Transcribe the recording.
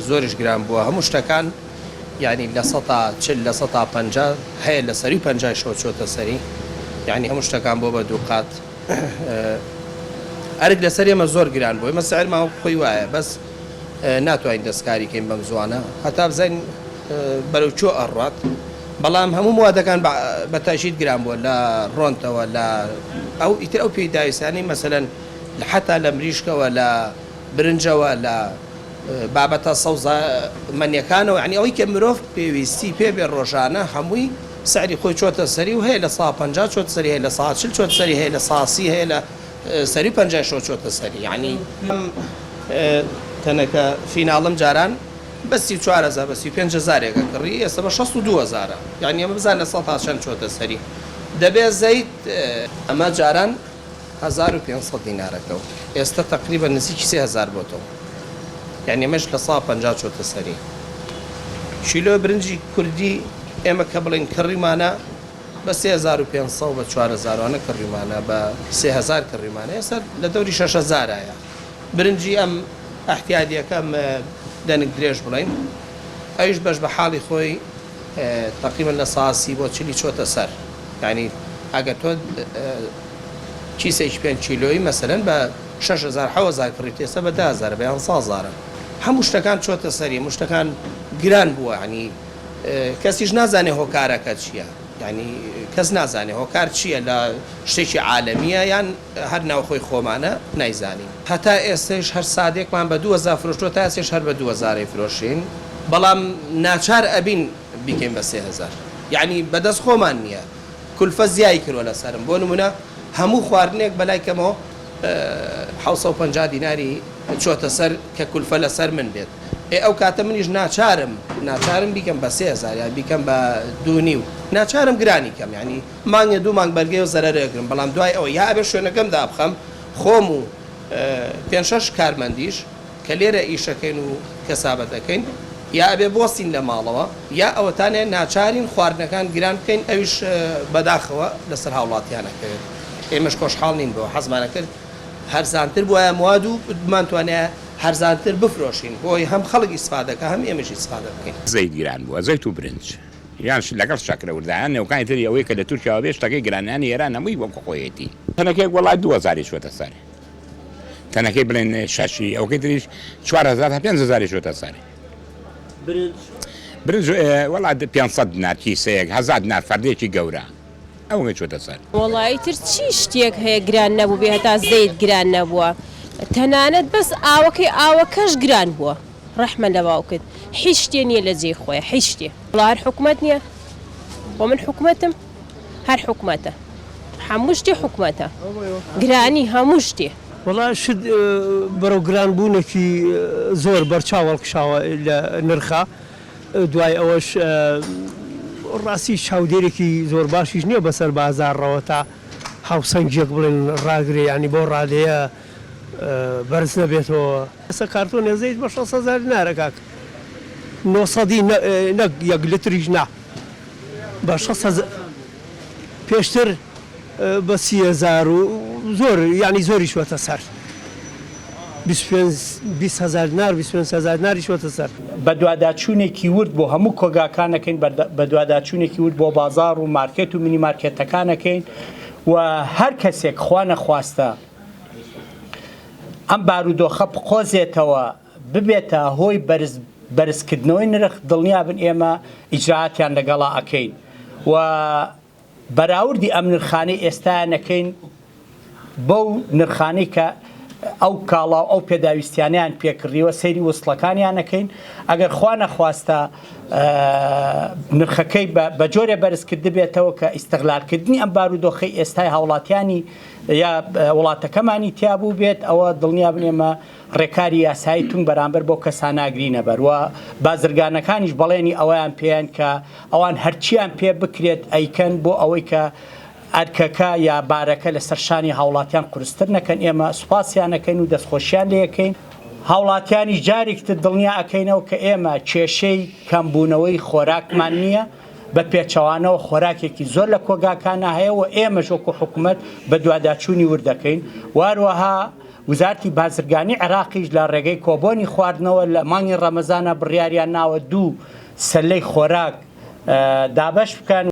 زۆریش گران بووە هەموو شتەکان یعنی لە 140 لە 150 هەیە لە سەری 50 شەو چۆتە سەری یعنی هەموو شتەکان بۆ بە دووقات ئەرک لەسەر ئێمە زۆر گران بووە ئێمە سعرمان خۆی وایە بەس ناتوانین دەستکاری کەین بەم زوانە هەتا بزانین بەرەو چۆ ئەڕات بەڵام هەموو موادەکان بە تاشید گران بووە لە ڕۆنتەوە لە ئەو ئیتر ئەو پێداویستانی مەسەلەن حتا لە مریشکەوە لە برنجەوە لە بابەتە سەوزە منیەکانەوە عنی ئەوەی کە مرۆڤ پێویستی پێ بێ ڕۆژانە هەمووی سعری خۆی چۆتە سەری و هەیە لە 150 چۆتە سەری هەیە لە 140 چۆتە سەری هەیە لە 130 هەیە لە سەری 50 شۆ چۆتە سەری یعنی تەنەکە فیناڵم جاران بەسی 4000 بەسی 5000ێکە کڕی ئێستا بە 62000 یعنی ئەمە بزان لە 100 چەند چۆتە سەری دەبێت زەیت ئەمە جاران 1500 دینارەکەەوە ئێستا تقریبا نزیکی 3000 بۆتەوە یعنی ئەمەش لە 150 چۆتە سەری شیلۆ برنجی کوردی ئێمە کە بڵین کڕیمانە بە 3500 بە 4000 کڕیمانە بە 3000 کڕیمانە ئێستا لە دەوری 6000ە برنجی ئەم ئەحتیاجیەکەم دەنگ درێژ بڵین ئەویش بەش بە حاڵی خۆی تقریبا لە 130 بۆ 40 چۆتە سەر یعنی ئەگەر تۆ کیسێکی 5 کیلۆیی مەسەلەن بە 6000 7000 کڕیت ئێستا بە 10000 بە 100,000 هەموو شتەکان چۆتە سەری هەموو شتەکان گران بووە ینی کەسیش نازانێ هۆکارەکە چییە ینی کەس نازانێ هۆکار چییە لە شتێکی عالەمیە یان هەر ناوخۆی خۆمانە نایزانین هەتا ئێستش هەر سادێکمان بە 2000 فرۆشتۆ تا ئێستش هەر بە 2000 فرۆشین بەڵام ناچار ئەبین بیکەین بە 3000 یعنی بەدەست خۆمان نییە کولفە زیای کردوە لەسەرم بۆ نمونە هەموو خواردنێک بەلای کەمەوە 750 دیناری چۆتە سەر کە کولفە لەسەر من بێت ئەو کاتە منیش ناچارم بیکەم بە 3000 یا بیکەم بە 2.5 ناچارم گرانی کەم یعنی مانگە 2 مانگ بەرگێ و زەرەرێگرم بەڵام دوای ئەوە یا ئەبێ شوێنەکەم دابخەم خۆم و 5-6 کارمەندیش کە لێرە ئیشەکەین و کەسابەت دەکەین یا ئەبێ بۆستین لە ماڵەوە یا ئەوەتانێ ناچارین خواردنەکان گران بکەین ئەویش بەداخەوە لەسەر هاوڵاتیانەکەوێت ئێمەش خۆشحاڵ نین بۆ حەزمانە کرد هەرزانتر بووە مواد و بمانتوانێت هەرزانتر بفرۆشین بۆی هەم خەڵک ئیسفادەکە هەم ئێمەش ئیسفادە بکەین زەیت گران بووە زەیت و برنج یان لەگەڵ شەکرە وردایان نێوکانی تری ئەوەی کە لە تورکیاوە بێ شتەکەی گرانیانی ئێران هەمووی وەکو خۆیەتی تەنەکەی وەڵای 2000 چۆتە سەر تەنەکەی بڵێن شەشی ئەوکەی تریش 4000 تا 5000 چۆتە سەر برنج وەڵا 500 دینار کیسەیەک 1000 دینار فەردێکی گەورە ئەوە چۆتە سەر وەڵای تر چی شتێک هەیە گران نەبوو بێ هەتا زەیت گران نەبووە تەنانەت بەس ئاوەکەش گران بووە ڕەحمە لە باوکت هیچ شتێ نییە لە جێی خۆیە هیچ شتێ وڵا هەر حکومەت نییە بۆ من حکومەتم هەر حکومەتە هەموو شتێ حکومەتە گرانی هەموو شتێ وڵا شت بەرەو گرانبوونێکی زۆر بەرچاوەڵکشاوە لە نرخە دوای ئەوەش ڕاستی چاودێرێکی زۆر باشیش نییە بەسەر بازارڕەوە تا هاوسەنگێک بڵێن ڕاگرێ ینی بۆ ڕادەیە بەرز نەبێتەوە ئەستا کارتۆن نێزەیت بە 600 دینارەکە 900 نەک یەک لتریش نا بە 600 پێشتر بە 30000 و زۆر ینی زۆری شوەتە سەر 20000 دینار 25000 دیناری شوەتە سەر بە دوواداچوونێکی ورد بۆ هەموو کۆگاکانەکەین بە دوواداچوونێکی ورد بۆ بازار و مارکێت و مینی مارکێتەکانەکەین و هەر کەسێک خوا نەخواستە ئەم بارودۆخە بقۆزێتەوە ببێتە هۆی بەرزکردنەوەی نرخ دڵنیابن ئێمە ئیجراعاتیان لەگەڵا ئەکەین و بەراوردی ئەم نرخانەی ئێستایانەکەین بەو نرخانەی کە ئەو کاڵاو ئەو پێداویستیانیان پێکردیوە سەیری وسڵەکانیانەکەین ئەگەر خوا نەخواستە نرخەکەی بە جۆرێ بەرزکرد بێتەوە کە ئیستیغلالکردنی ئەم بارودۆخەی ئێستای هاوڵاتیانی یا وڵاتەکەمانی تیابوو بێت ئەوە دڵنیابن ئێمە ڕێکاری یاسایی تون بەرامبەر بۆ کەسان ناگرینە بەروە بازرگانەکانیش بەڵێنی ئەوەیان پێیان کە ئەوان هەرچیان پێ بکرێت ئەیکەن بۆ ئەوەی کە ئەرکەکە یا بارەکە لە سەرشانی هاوڵاتیان قورستر نەکەن ئێمە سوپاسیانەکەین و دەستخۆشیان لێەکەین هاوڵاتیانی جارێکتر دڵنیا ئەەکەینەوە کە ئێمە کێشەی کەمبوونەوەی خۆراکمان نییە بە پێچەوانەوە خۆراکێکی زۆر لە کۆگاکانە هەیە و ئێمە ژۆکو حکوومەت بە دوواداچوونی وردەکەین واروەها وزارتی بازرگانی عێراقیش لە ڕێگەی کۆبۆنی خواردنەوە لە مانگی ڕەمەزانە بڕیاریان ناوە 2 سەلەی خۆراک دابەش بکەن.